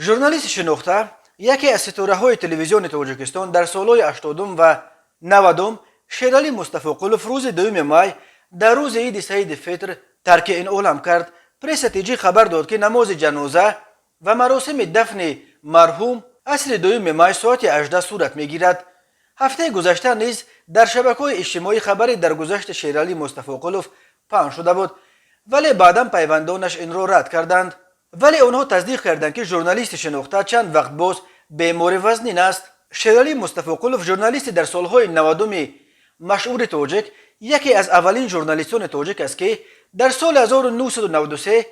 ژورنالیست شناخته یکی از ستاره‌های تلویزیون تاجیکستان در سالهای 80 و 90 شیرعلی مصطفی قلوف روز 2 مای در روز عید سعید فطر ترک این عالم کرد. پرس تیجی خبر داد که نماز جنازه و مراسم دفن مرحوم عصر 2 مای ساعت 18 صورت میگیرد. هفته گذشته نیز در شبکه‌های اجتماعی خبری در گذشت شیرعلی مصطفی قلوف پخش شده بود، ولی بعداً پیوندانش این را رد کردند. ولی آنها تصدیق کردند که ژورنالیست شناخته چند وقت باز بیمار وزنین است. شیرعلی مصطفی قلوف ژورنالیست در سالهای 90 مشهور تاجیک، یکی از اولین ژورنالیستان تاجیک است که در سال 1993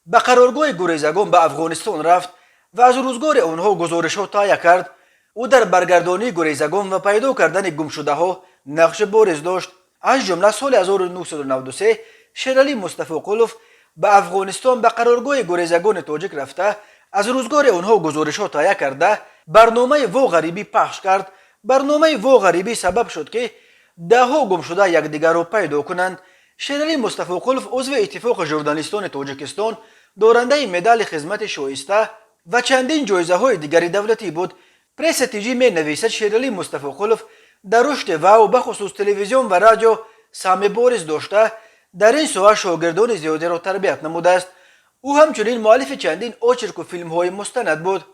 به قرارگاه گریزگان به افغانستان رفت و از روزگار آنها گزارش‌ها تهیه کرد. او در برگردانی گریزگان و پیدا کردن گمشده‌ها نقش بارز داشت. از جمله سال 1993 شیرعلی مصطفی قلوف به افغانستان به قرارگاه گریزگان تاجیک رفته از روزگار آنها گزارش‌ها تهیه کرده برنامه وا غریبی پخش کرد. برنامه وا غریبی سبب شد که ده‌ها گمشده یکدیگر را پیدا کنند. شیرعلی مصطفی قلوف عضو اتفاق ژورنالیستان تاجیکستان، دارنده مدال خدمت شایسته و چندین جایزه‌های دیگری دولتی بود. پرس تیجی می نویسد شیرعلی مصطفی قلوف در رشد او به خصوص تلویزیون و رادیو سهم بارز داشته در این ساحه شاگردان زیادی را تربیت نموده است. او همچنین مؤلف چندین آچرک و فیلم‌های مستند بود.